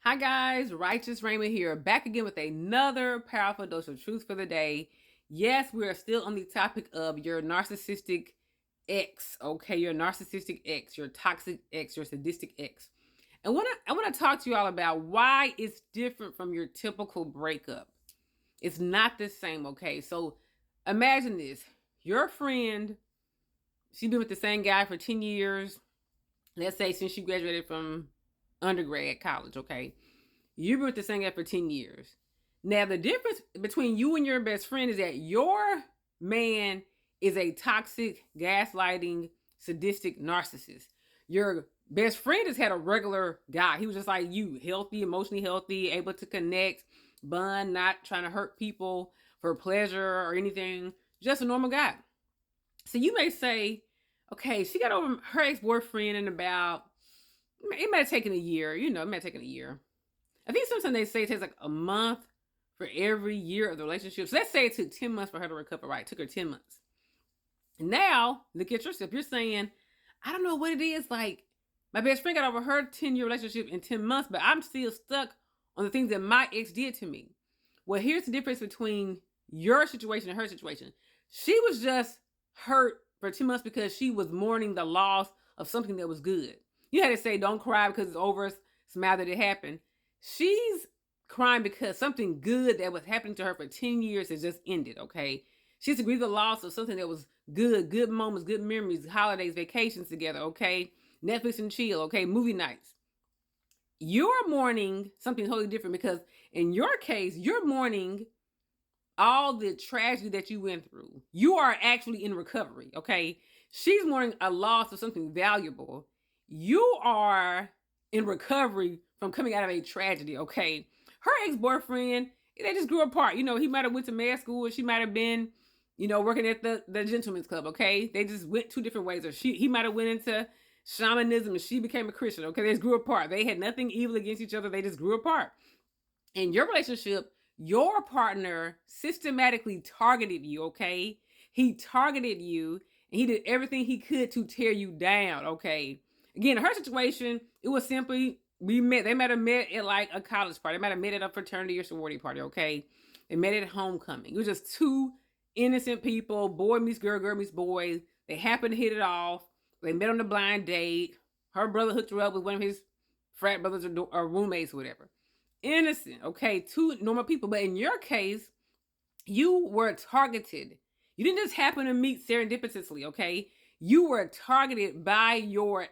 Hi guys, Righteous Raymond here, back again with another powerful dose of truth for the day. Yes, we are still on the topic of your narcissistic ex, okay? Your narcissistic ex, your toxic ex, your sadistic ex. And I want to talk to you all about why it's different from your typical breakup. It's not the same, okay? So imagine this. Your friend, she's been with the same guy for 10 years. Let's say since she graduated from undergrad college, okay? You've been with the same guy for 10 years. Now, the difference between you and your best friend is that your man is a toxic, gaslighting, sadistic narcissist. Your best friend has had a regular guy. He was just like you, healthy, emotionally healthy, able to connect, bond, not trying to hurt people for pleasure or anything. Just a normal guy. So you may say, okay, she got over her ex-boyfriend in about, it might have taken a year. It might have taken a year. I think sometimes they say it takes like a month for every year of the relationship. So let's say it took 10 months for her to recover, right? It took her 10 months. Now, look at yourself. You're saying, I don't know what it is. Like, my best friend got over her 10-year relationship in 10 months, but I'm still stuck on the things that my ex did to me. Well, here's the difference between your situation and her situation. She was just hurt for 2 months because she was mourning the loss of something that was good. You had to say, don't cry because it's over, smile that it happened. She's crying because something good that was happening to her for 10 years has just ended, okay? She's grieved the loss of something that was good moments, good memories, holidays, vacations together, okay? Netflix and chill, okay? Movie nights. You're mourning something totally different because in your case, you're mourning all the tragedy that you went through. You are actually in recovery, okay? She's mourning a loss of something valuable. You are in recovery from coming out of a tragedy, okay? Her ex-boyfriend, they just grew apart. He might have went to med school and she might have been, working at the gentleman's club, okay? They just went two different ways. Or he might have went into shamanism and she became a Christian, okay? They just grew apart. They had nothing evil against each other. They just grew apart. In your relationship, your partner systematically targeted you, okay? He targeted you and he did everything he could to tear you down, okay? Again, in her situation, it was simply, they might have met at like a college party. They might have met at a fraternity or sorority party, okay? They met at homecoming. It was just two innocent people, boy meets girl, girl meets boy. They happened to hit it off. They met on a blind date. Her brother hooked her up with one of his frat brothers or roommates or whatever. Innocent, okay? Two normal people. But in your case, you were targeted. You didn't just happen to meet serendipitously, okay? You were targeted by your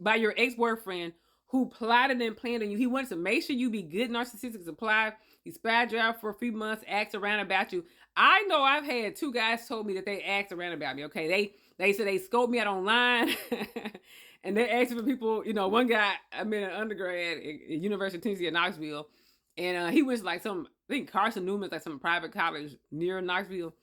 ex-boyfriend who plotted and planned on you. He wanted to make sure you be good narcissistic supply. He spied you out for a few months, asked around about you. I know I've had two guys told me that they asked around about me, okay? They said they scoped me out online and they asked for people, one guy I met in undergrad at University of Tennessee at Knoxville, and he went to like I think Carson Newman's like some private college near Knoxville.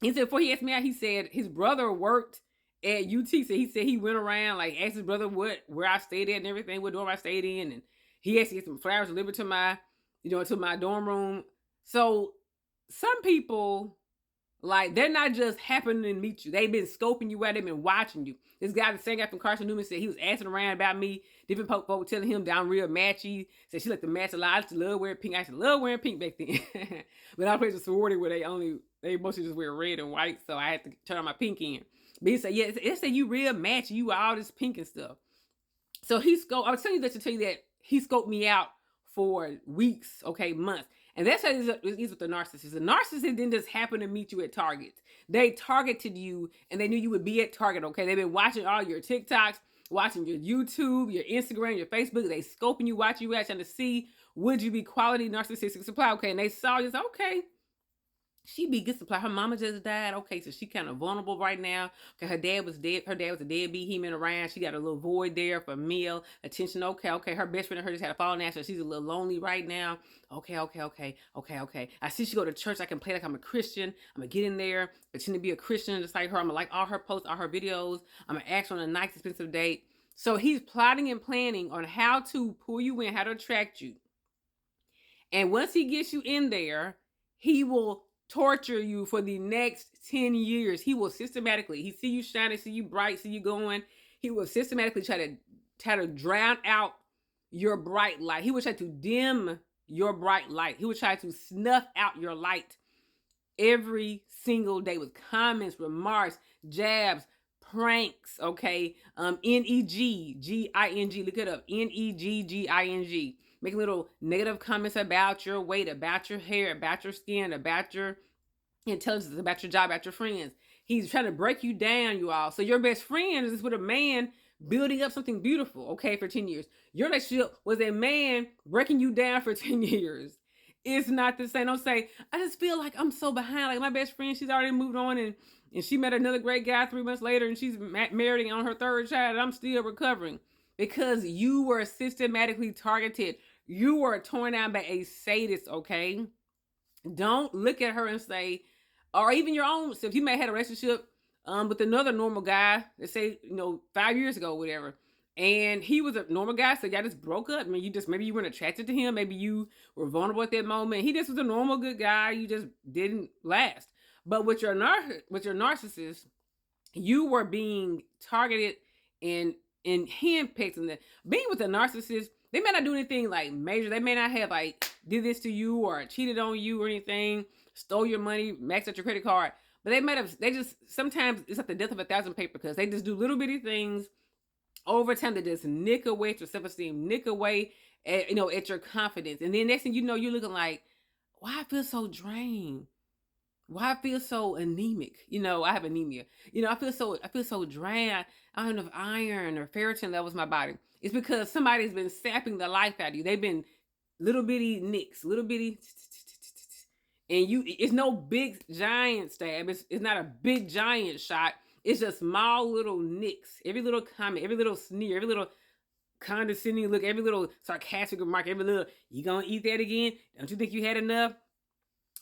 He said before he asked me out, he said his brother worked at UT. So he said he went around, like asked his brother where I stayed at and everything, what dorm I stayed in, and he asked to get some flowers delivered to my, to my dorm room. So some people, like, they're not just happening to meet you. They've been scoping you out. They've been watching you. This guy, the same guy from Carson Newman, said he was asking around about me. Different folk telling him that I'm real matchy. Said she liked to match a lot. I used to love wearing pink. I used to love wearing pink back then. But I played a sorority where they mostly just wear red and white. So I had to turn on my pink in. But he said, yeah, it said you real matchy. You all this pink and stuff. So I was telling you that to tell you that he scoped me out for weeks, okay, months. And that's how it is with the narcissist. The narcissist didn't just happen to meet you at Target. They targeted you and they knew you would be at Target, okay? They've been watching all your TikToks, watching your YouTube, your Instagram, your Facebook. They scoping you, watching you out, trying to see, would you be quality narcissistic supply, okay? And they saw you, okay, she be good supply. Her mama just died. Okay, so she kind of vulnerable right now. Okay, her dad was dead. Her dad was a deadbeat. He been around. She got a little void there for meal, attention. Okay. Her best friend and her just had a fall now, so she's a little lonely right now. Okay. I see she go to church. I can play like I'm a Christian. I'm gonna get in there, pretend to be a Christian just like her. I'm gonna like all her posts, all her videos. I'm gonna ask her on a nice expensive date. So he's plotting and planning on how to pull you in, how to attract you. And once he gets you in there, he will torture you for the next 10 years. He will systematically, he see you shining, see you bright, see you going. He will systematically try to drown out your bright light. He would try to dim your bright light. He would try to snuff out your light every single day with comments, remarks, jabs, pranks, okay? N-E-G-G-I-N-G. Look it up. N-E-G-G-I-N-G. Making little negative comments about your weight, about your hair, about your skin, about your intelligence, about your job, about your friends. He's trying to break you down, you all. So your best friend is with a man building up something beautiful, okay, for 10 years. Your relationship was a man breaking you down for 10 years. It's not the same. Don't say, I just feel like I'm so behind. Like my best friend, she's already moved on and she met another great guy 3 months later and she's married on her 3rd child and I'm still recovering. Because you were systematically targeted. You were torn down by a sadist, okay? Don't look at her and say, or even your own self. You may have had a relationship with another normal guy, let's say, 5 years ago, whatever. And he was a normal guy, so y'all just broke up. I mean, maybe you weren't attracted to him. Maybe you were vulnerable at that moment. He just was a normal good guy. You just didn't last. But with your narcissist, you were being targeted and handpicked. And being with a narcissist, they may not do anything like major. They may not have like did this to you or cheated on you or anything, stole your money, maxed out your credit card. But they just, sometimes it's like the death of 1,000 paper cuts. They just do little bitty things over time that just nick away at your self-esteem, nick away at your confidence. And then next thing you know, you're looking like, why I feel so drained? Why I feel so anemic? I have anemia. I feel so drained. I don't have enough iron or ferritin levels in my body. It's because somebody's been sapping the life out of you. They've been little bitty nicks, little bitty, and it's no big giant stab. It's not a big giant shot. It's just small little nicks. Every little comment, every little sneer, every little condescending look, every little sarcastic remark, every little, you gonna eat that again? Don't you think you had enough?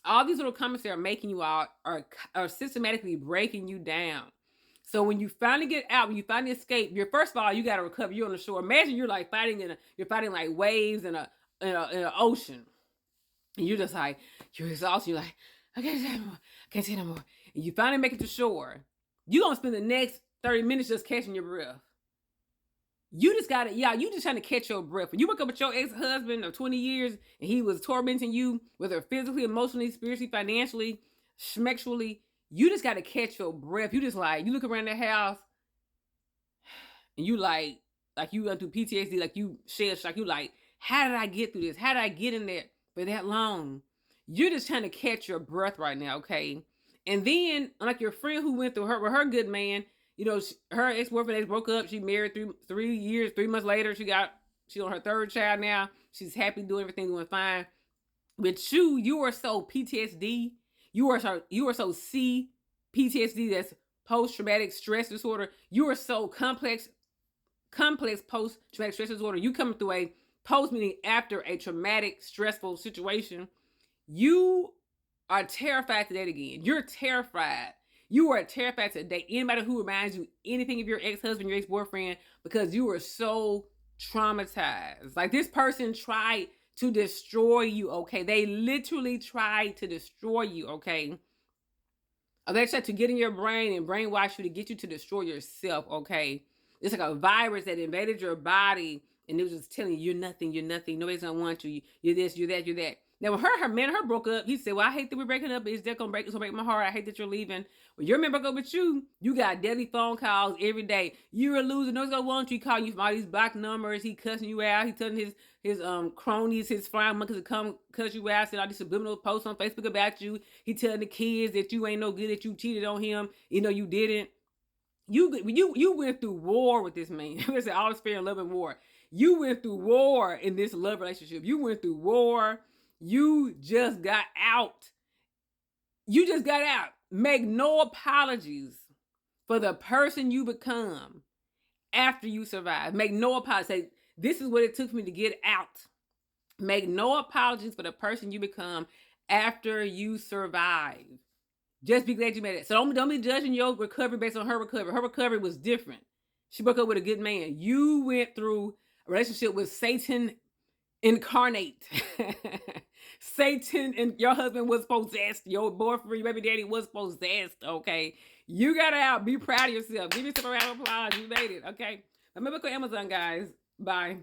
All these little comments that are making you out are systematically breaking you down. So when you finally get out, when you finally escape, first of all, you got to recover. You're on the shore. Imagine you're like you're fighting like waves in an ocean. And you're just like, you're exhausted. You're like, I can't say no more. I can't say no more. And you finally make it to shore. You're going to spend the next 30 minutes just catching your breath. You just trying to catch your breath. When you wake up with your ex-husband of 20 years and he was tormenting you, whether physically, emotionally, spiritually, financially, sexually, you just got to catch your breath. You just like, you look around the house and you like you went through PTSD, like you shell shock. You like, how did I get through this? How did I get in there for that long? You're just trying to catch your breath right now, okay? And then, like your friend who went through with her good man, her ex-boyfriend, they broke up. She married 3 months later. She's on her 3rd child now. She's happy, doing everything, doing fine. But you are so PTSD. You are so C, PTSD, that's post-traumatic stress disorder. You are so complex post-traumatic stress disorder. You coming through a meaning after a traumatic, stressful situation. You are terrified to date again. You're terrified. You are terrified to date anybody who reminds you anything of your ex-husband, your ex-boyfriend, because you are so traumatized. Like this person tried to destroy you, okay? They literally tried to destroy you, okay? They tried to get in your brain and brainwash you to get you to destroy yourself, okay? It's like a virus that invaded your body and it was just telling you, you're nothing, nobody's gonna want you, you're this, you're that, you're that. Now when her man broke up, he said, well, I hate that we're breaking up, it's gonna break my heart, I hate that you're leaving. When your man broke up with you got deadly phone calls every day. You're a loser, nobody's gonna want you. He calling you from all these block numbers, he cussing you out, he telling his cronies, his flying monkeys to come cuss you out, send all these subliminal posts on Facebook about you. He telling the kids that you ain't no good, that you cheated on him, you didn't. You went through war with this man. There's all this fear and love and war. You went through war in this love relationship. You went through war. You just got out. Make no apologies for the person you become after you survive. Make no apologies. Say, this is what it took for me to get out. Make no apologies for the person you become after you survive. Just be glad you made it. So don't be judging your recovery based on her recovery. Her recovery was different. She broke up with a good man. You went through a relationship with Satan incarnate. Satan and your husband was possessed. Your boyfriend, your baby daddy was possessed, okay? You got out. Be proud of yourself. Give yourself a round of applause. You made it, okay? Remember, go Amazon, guys. Bye.